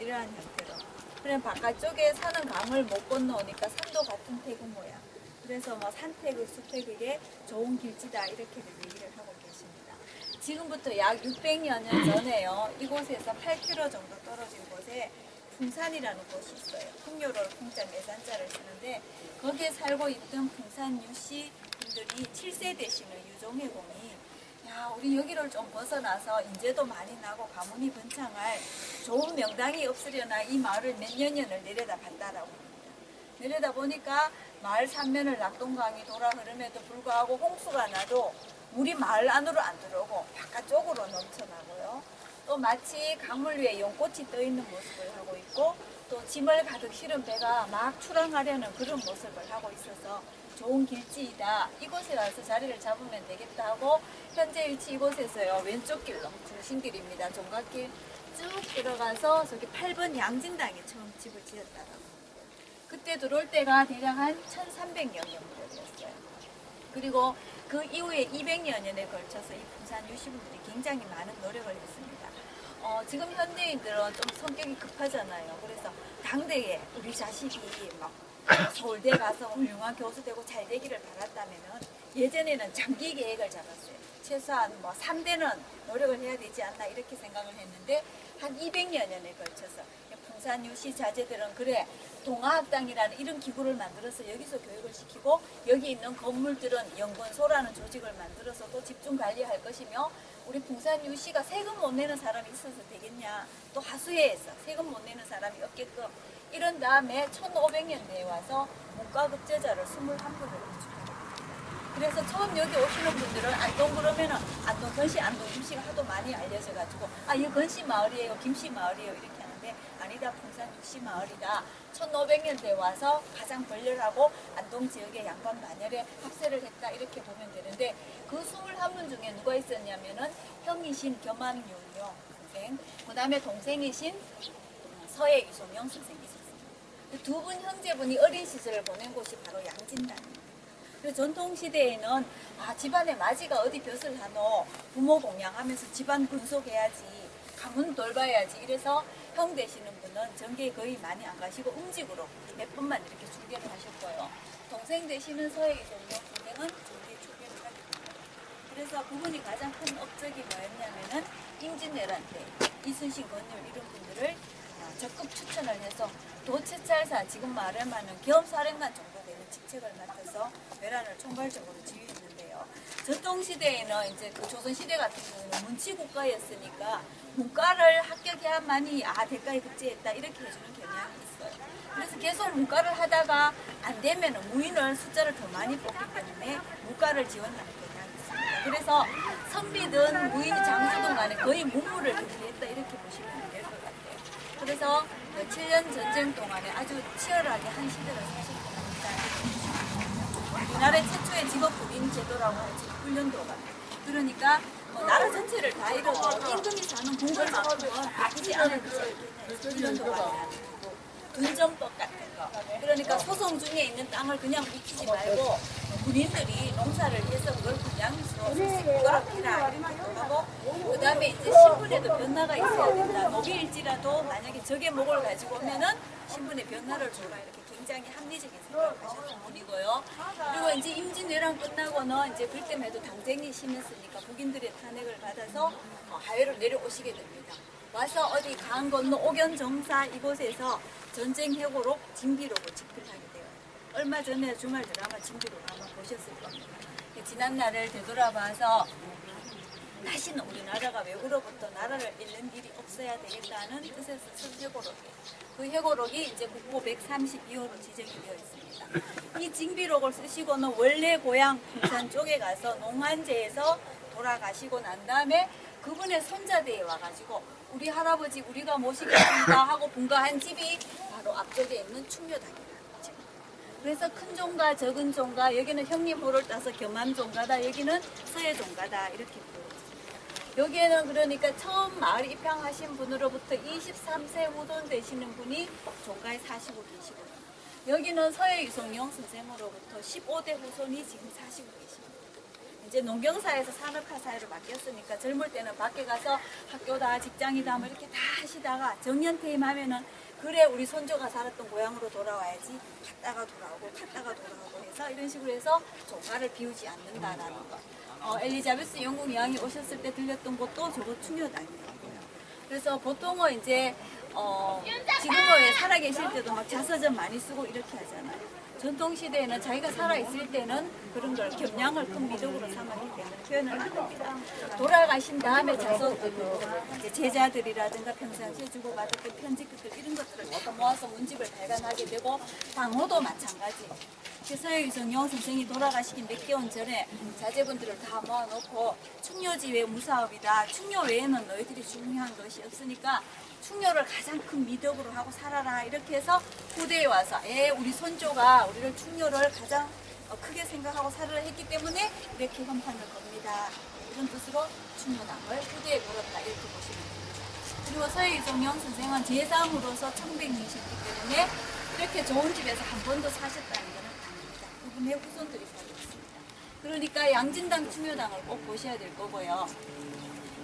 이러한 형태로. 그냥 바깥쪽에 사는 강을 못 건너오니까 산도 같은 태국 모양. 그래서 뭐 산태극, 수태극의 좋은 길지다 이렇게 얘기를 하고 계십니다. 지금부터 약 600여 년 전에요. 이곳에서 8km 정도 떨어진 곳에 풍산이라는 곳이 있어요. 풍요로를 풍자 매산자를 쓰는데 거기에 살고 있던 풍산 유씨 분들이 7세 되시는 유종의 공이 야, 우리 여기를 좀 벗어나서 인재도 많이 나고 가문이 번창할 좋은 명당이 없으려나 이 마을을 몇 년을 내려다봤다라고 합니다. 내려다 보니까 마을 삼면을 낙동강이 돌아 흐름에도 불구하고 홍수가 나도 물이 마을 안으로 안 들어오고 바깥쪽으로 넘쳐나고요. 또 마치 강물 위에 연꽃이 떠 있는 모습을 하고 있고 또 짐을 가득 실은 배가 막 출항하려는 그런 모습을 하고 있어서 좋은 길지이다. 이곳에 와서 자리를 잡으면 되겠다 하고 현재 위치 이곳에서요. 왼쪽 길로 중심길입니다. 종갓길 쭉 들어가서 저기 8번 양진당에 처음 집을 지었다고. 그때 들어올 때가 대략 한 1300여 년 무렵이었어요. 그리고 그 이후에 200여 년에 걸쳐서 이 부산 유시분들이 굉장히 많은 노력을 했습니다. 지금 현대인들은 좀 성격이 급하잖아요. 그래서 당대에 우리 자식이 막 서울대 가서 훌륭한 교수 되고 잘 되기를 바랐다면은 예전에는 장기 계획을 잡았어요. 최소한 뭐 3대는 노력을 해야 되지 않나 이렇게 생각을 했는데 한 200여 년에 걸쳐서 풍산 유시 자제들은 그래 동아학당이라는 이런 기구를 만들어서 여기서 교육을 시키고 여기 있는 건물들은 연구소라는 조직을 만들어서 또 집중 관리할 것이며 우리 풍산 유시가 세금 못 내는 사람이 있어서 되겠냐 또 하수해에서 세금 못 내는 사람이 없게끔 이런 다음에 1500년대에 와서 문과급제자를 21분을 구축하게 됩니다. 그래서 처음 여기 오시는 분들은 안동 그러면은 안동 건시 안동 김씨가 하도 많이 알려져 가지고 아 이거 건시 마을이에요 김씨 마을이에요 이렇게 하는데 아니다 풍산 유시 마을이다. 1500년대에 와서 가장 벌렬하고 안동 지역의 양반 반열에 합세를 했다 이렇게 보면 되는데 그 21분 중에 누가 있었냐면은 형이신 겸암윤용 선생 그 다음에 동생이신 서해 유송영 선생이 있었습니다. 두 분 형제분이 어린 시절을 보낸 곳이 바로 양진단입니다. 그래서 전통시대에는 집안에 마지가 어디 벼슬 하노 부모 공양하면서 집안 분속해야지 가문 돌봐야지 이래서 형 되시는 분은 전개에 거의 많이 안 가시고 음직으로 몇 번만 이렇게 출계를 하셨고요. 동생 되시는 서해 유송영 선생은 전개 출계를 하게 됩니다. 그래서 그분이 가장 큰 업적이 뭐였냐면은 임진왜란 때 이순신 권율 이런 분들을 적극 추천을 해서 도채찰사 지금 말하면 겸사령관 정도 되는 직책을 맡아서 외란을 총괄적으로 지휘했는데요. 전통시대에는 이제 그 조선시대 같은 경우는 문치국가였으니까 문과를 합격해야만이 대가에 급제했다 이렇게 해주는 경향이 있어요. 그래서 계속 문과를 하다가 안 되면 무인을 숫자를 더 많이 뽑기 때문에 문과를 지원하는 경향이 있습니다. 그래서 선비든 무인이 장수든 간에 거의 문무를 급제했다 이렇게 보시면 될 것 같아요. 그래서 7년 전쟁 동안에 아주 치열하게 한 시대를 사셨습니다. 우리나라 최초의 직업 군인 제도라고 하지 훈련도가. 그러니까 나라 전체를 다 잃어도 임금이 사는 궁궐만큼은 아끼지 않은 훈련도가 아니라는 둔전법 같은 거. 그러니까 소송 중에 있는 땅을 그냥 묵히지 말고 군인들이 농사를 해서 그걸 분양해서 그거를 피라 이렇게 하고 그 다음에 이제 신분에도 변화가 있어야 된다. 노비일지라도 만약에 적의 목을 가지고 오면은 신분에 변화를 줘라 이렇게 굉장히 합리적인 생각을 하셨던 분이고요. 그리고 이제 임진왜란 끝나고는 이제 그때만 해도 당쟁이 심했으니까 북인들의 탄핵을 받아서 하회로 내려오시게 됩니다. 와서 어디 강 건너 옥연정사 이곳에서 전쟁 회고록 징비록을 집필하게 돼요. 얼마 전에 주말 드라마 징비록 아마 보셨을 겁니다. 지난 날을 되돌아봐서 다시는 우리나라가 외구로부터 나라를 잃는 일이 없어야 되겠다는 뜻에서 쓴 회고록이에요. 그 회고록이 이제 국보 132호로 지정이 되어 있습니다. 이 징비록을 쓰시고는 원래 고향 부산 쪽에 가서 농한제에서 돌아가시고 난 다음에 그분의 손자대에 와가지고 우리 할아버지 우리가 모시겠습니다 하고 분가한 집이 바로 앞쪽에 있는 충묘당이라는 집. 그래서 큰 종가 적은 종가 여기는 형님 호를 따서 겸암종가다 여기는 서해종가다 이렇게 부르죠. 여기에는 그러니까 처음 마을 입향하신 분으로부터 23세 후손 되시는 분이 종가에 사시고 계시고요. 여기는 서해 유송영 선생으로부터 15대 후손이 지금 사시고 계십니다. 이제 농경사에서 산업화 사회로 바뀌었으니까 젊을 때는 밖에 가서 학교다 직장이다 뭐 이렇게 다 하시다가 정년퇴임하면은 그래 우리 손주가 살았던 고향으로 돌아와야지 갔다가 돌아오고 해서 이런 식으로 해서 조가를 비우지 않는다라는 거. 엘리자베스 영국 여왕이 오셨을 때 들렸던 곳도 저거 충효당이에요. 그래서 보통은 이제 지금은 살아계실 때도 막 자서전 많이 쓰고 이렇게 하잖아요. 전통시대에는 자기가 살아있을 때는 그런 걸 겸양을 큰 미덕으로 삼았기 때문에 표현을 안 합니다. 돌아가신 다음에 제자들이라든가 평상시에 주고받았던 편지글들 이런 것들을 다 모아서 문집을 발간하게 되고 당호도 마찬가지. 서해유성영 선생이 돌아가시기 몇 개월 전에 자제분들을 다 모아놓고 충효지 외 무사업이다. 충효 외에는 너희들이 중요한 것이 없으니까 충효를 가장 큰 미덕으로 하고 살아라. 이렇게 해서 후대에 와서 우리 손조가 우리를 충효를 가장 크게 생각하고 살아라 했기 때문에 이렇게 현판을 겁니다. 이런 뜻으로 충효당을 후대에 물었다. 이렇게 보시면 됩니다. 그리고 서해유성영 선생은 제상으로서 청백이셨기 때문에 이렇게 좋은 집에서 한 번도 사셨다는 것은 그분의 후손들이 살고 있습니다. 그러니까 양진당 충효당을 꼭 보셔야 될 거고요.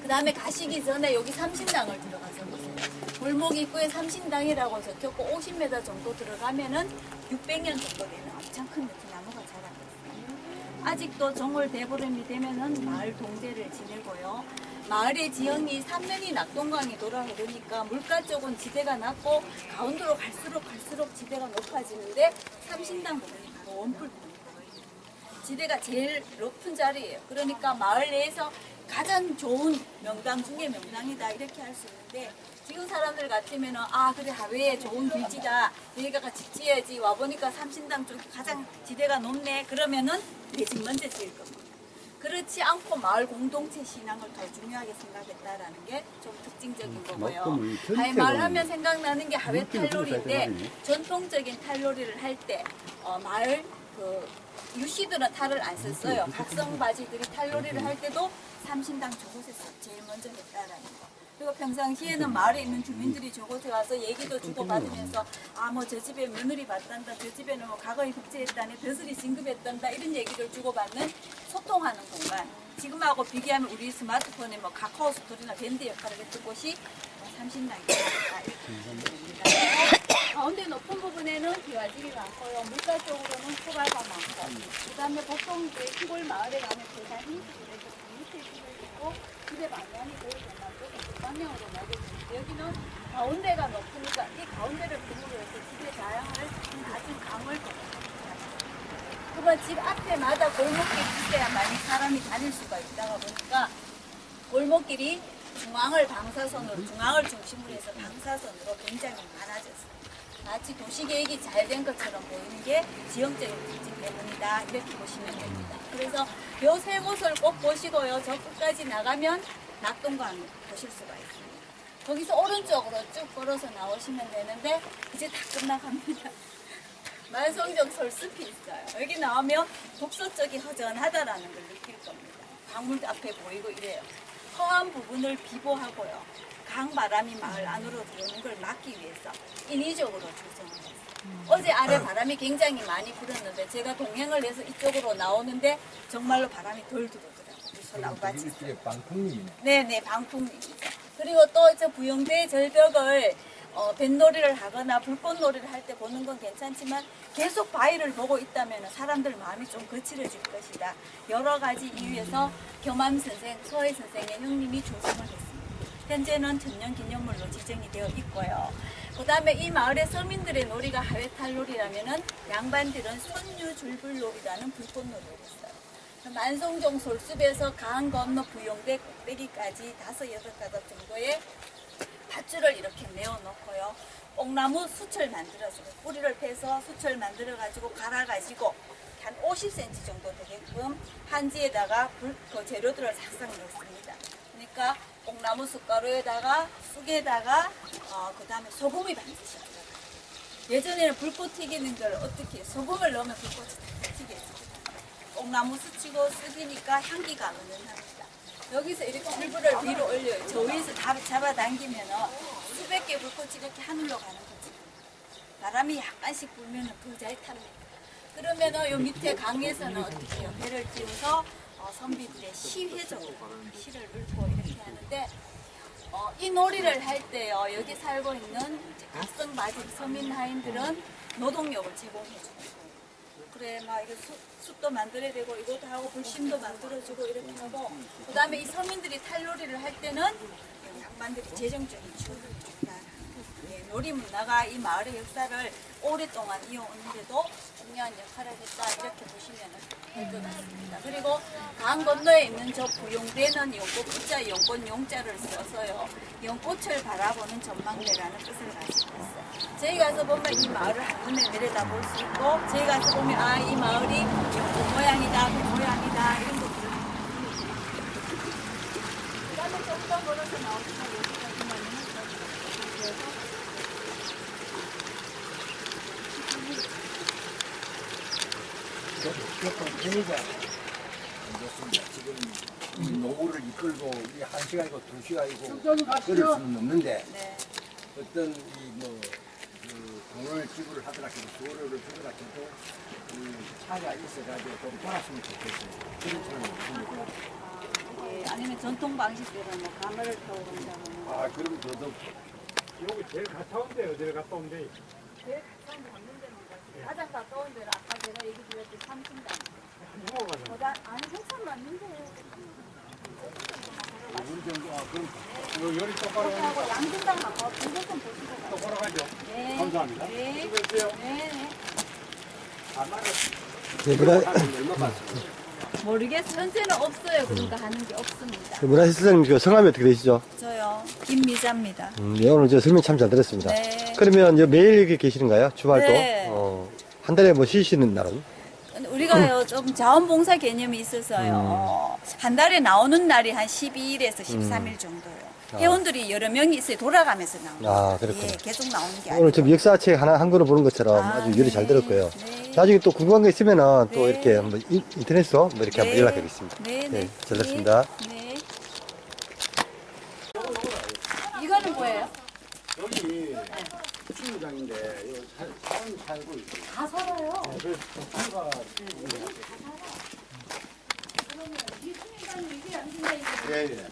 그 다음에 가시기 전에 여기 삼신당을 들어가서 보세요. 골목 입구에 삼신당이라고 적혔고 50m 정도 들어가면은 600년 정도 되는 엄청 큰 느티나무가 자라고 있어요. 아직도 정월 대보름이 되면은 마을 동제를 지내고요. 마을의 지형이 삼면이 낙동강이 돌아 흐르니까 물가 쪽은 지대가 낮고 가운데로 갈수록 지대가 높아지는데 삼신당 부분이 바로 원풀 부분입니다. 지대가 제일 높은 자리예요. 그러니까 마을 내에서 가장 좋은 명당 중에 명당이다 이렇게 할 수 있는데 지금 사람들 같으면은 그래 하회에 좋은 길지다 여기가 집 지어야지 와보니까 삼신당 쪽이 가장 지대가 높네 그러면은 내 집 먼저 지을 겁니다. 그렇지 않고 마을 공동체 신앙을 더 중요하게 생각했다라는 게 좀 특징적인 거고요. 마을 하면 생각나는 게 하회 탈놀이인데 전통적인 탈놀이를 할 때 마을 유씨들은 탈을 안 썼어요. 각성바지들이 탈놀이를 할 때도 삼신당 저곳에서 제일 먼저 했다라는 거. 그리고 평상시에는 마을에 있는 주민들이 저곳에 와서 얘기도 주고받으면서 뭐 저 집에 며느리 받단다, 저 집에는 뭐 과거에 흑제했다네, 벼슬이 진급했단다 이런 얘기를 주고받는 소통하는 공간. 지금하고 비교하면 우리 스마트폰에 뭐 카카오 스토리나 밴드 역할을 했던 곳이 삼신당입니다. 가운데 높은 부분에는 비와집이 많고요. 물가 쪽으로는 소갈과 많고 그 다음에 보통 이제 시골 마을에 가면 계산이 이렇게 밑에 집을 짓고 집에 방향이 보이고 방향으로 나겠습니다. 여기는 가운데가 높으니까 이 가운데를 근무로 해서 집의 자양을 낮은 강을 그러면 집 앞에마다 골목길이 있어야 많이 사람이 다닐 수가 있다가 보니까 골목길이 중앙을 중심으로 해서 방사선으로 굉장히 많아졌습니다. 마치 도시계획이 잘 된 것처럼 보이는 게 지형적인 특징 때문이다. 이렇게 보시면 됩니다. 그래서 요 세 곳을 꼭 보시고요. 저 끝까지 나가면 낙동강 보실 수가 있습니다. 거기서 오른쪽으로 쭉 걸어서 나오시면 되는데 이제 다 끝나갑니다. 만성정 솔숲이 있어요. 여기 나오면 독서 쪽이 허전하다라는 걸 느낄 겁니다. 강물 앞에 보이고 이래요. 허한 부분을 비보하고요. 강바람이 마을 안으로 들어오는 걸 막기 위해서 인위적으로 조성을 했어요. 어제 아래 바람이 굉장히 많이 불었는데 제가 동행을 해서 이쪽으로 나오는데 정말로 바람이 덜 들어오더라고요. 이게 방풍림이네. 네네, 방풍림이죠. 그리고 또 저 부영대 절벽을 뱃놀이를 하거나 불꽃놀이를 할 때 보는 건 괜찮지만 계속 바위를 보고 있다면 사람들 마음이 좀 거칠어질 것이다. 여러 가지 이유에서 겸암 선생, 서해 선생의 형님이 조성을 했습니다. 현재는 천년기념물로 지정이 되어 있고요. 그 다음에 이 마을의 서민들의 놀이가 하회탈놀이라면은 양반들은 손유줄불놀이라는 불꽃놀이를 했어요. 만성종 솔숲에서 강 건너 부영대 꼭대기까지 5-6가닥 정도의 밧줄을 이렇게 메어놓고요. 뽕나무 숯을 만들어서 뿌리를 패서 숯을 만들어가지고 갈아가지고 한 50cm 정도 되게끔 한지에다가 그 재료들을 싹싹 넣습니다. 그러니까 뽕나무 숯가루에다가 쑥에다가 그 다음에 소금이 반드시 들어가요. 예전에는 불꽃 튀기는 걸 어떻게 소금을 넣으면 불꽃이 다 튀겠습니다. 뽕나무 숯이고 쑥이니까 향기가 은은합니다. 여기서 이렇게 불불을 위로 올려요. 저 위에서 잡아당기면 수백 개 불꽃이 이렇게 하늘로 가는 거지. 바람이 약간씩 불면 더 잘 탑니다. 그러면 요 밑에 강에서는 어떻게 해요? 배를 띄워서 선비들의 시회죠. 시를 읊고 이렇게 하는데 이 놀이를 할 때요 여기 살고 있는 각성 마집 서민 하인들은 노동력을 제공해 주는 거예요. 그래 막 이거 숯도 만들어야 되고 이것도 하고 불심도 만들어주고 이렇게 하고 그다음에 이 서민들이 탈놀이를 할 때는 여기 양반들이 재정적인 지원을 준다라는 놀이 문화가 이 마을의 역사를 오랫동안 이어오는데도 중요한 역할을 했다 이렇게 보시면 될 것 같습니다. 그리고 강 건너에 있는 저 부용대는 연꽃 부자 연꽃 용자를 써서요 연꽃을 바라보는 전망대라는 뜻을 가지고 있어요. 저희 가서 보면 이 마을을 한눈에 내려다볼 수 있고 저희 가서 보면 아 이 마을이 연꽃 모양이다 그 모양이다 이런 것들을 그 다음에 조금 더 걸어서 나오시면 여기가 보면은 편의가 지금 이 노구를 이끌고 이 1시간이고 2시간이고 걸을 수는 없는데 네. 어떤 그 돈을 지불을 하더라도 도로를 하더라도 그 차가 있어가지고 좀 돌았으면 좋겠어요. 그런 차는 없습니다. 아니면 전통 방식대로 뭐 가마를 타고 간다거나 그럼 더더욱 여기 제일 가까운 데 어디를 갔다 온대? 제일 가까운 걷는 데입니다. 가장 가까운 데는 아까 제가 얘기 드렸던 삼신당. 누가 가자. 아니 회산 맞는데. 우리 정도 그럼 요 요리 똑바로 가자. 하고 양신당 가고 분석은 보시고 가요. 똑바로 가죠. 네. 감사합니다. 네. 수고했어요. 네. 모르겠어요. 현재는 없어요. 그러니까 하는 게 없습니다. 문화시설님 그 성함이 어떻게 되시죠? 저요. 김미자입니다. 네, 오늘 저 설명 참 잘 들었습니다. 네. 그러면 이제 매일 여기 계시는가요? 주말도? 네. 한 달에 뭐 쉬시는 날은? 우리가요 좀 자원봉사 개념이 있어서요 한 달에 나오는 날이 한 12일에서 13일 정도요. 회원들이 여러 명이 있어요. 돌아가면서 나오는 그렇군요. 예, 계속 나오는 게 오늘 아니고. 좀 역사책 하나 한 권을 보는 것처럼 아주 요리 잘 들었고요. 네. 나중에 또 궁금한 거 있으면은 또 네. 이렇게 한번 인터넷으로 뭐 이렇게 한번 네. 연락드리겠습니다. 네, 네, 잘 들었습니다. 네. 이거는 뭐예요? 여기 주차장인데 사람이 살고 있어요. 다 살아요. 그래서 주차가 예.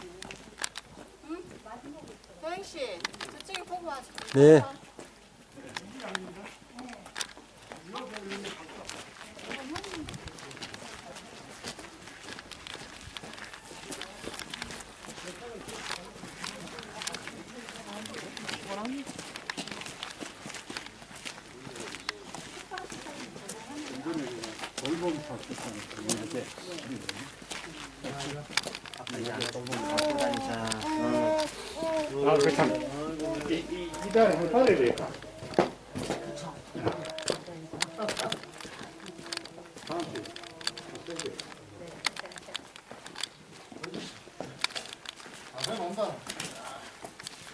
도영 씨, 저쪽에 보고 하세요. 네. 그 참. 이달에 한 달에 되겠다.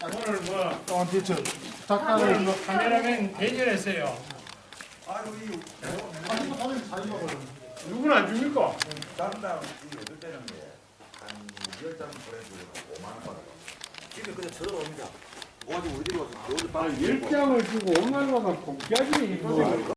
오늘 뭐 부탁하는 뭐 카메라맨 대전했어요. 누구는 안 줍니까? 다른 다음 어떨 때는 한 10장 보내주고 5만 원 받아요. 집에 그냥 들어옵니다. 오가지고 우리 집에 와서 여기 아, 빵을 10장을 주고 5만 원만 공짜지 이거.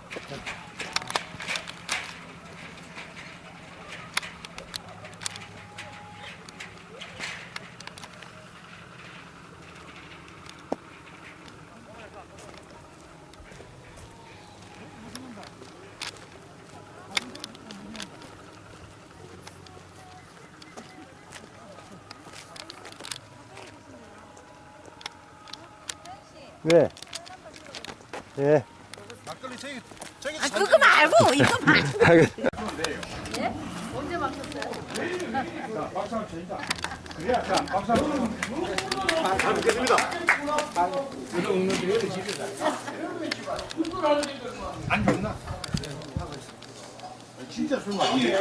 왜? 예. 막걸리 저기 아, 그거 말고 이거 말고. 예? 언제 막혔어요? 박수 한번 쳐주자. 그래야 자, 박수 한번. 잘 먹겠습니다. 안 좋나? 진짜 술 마시네.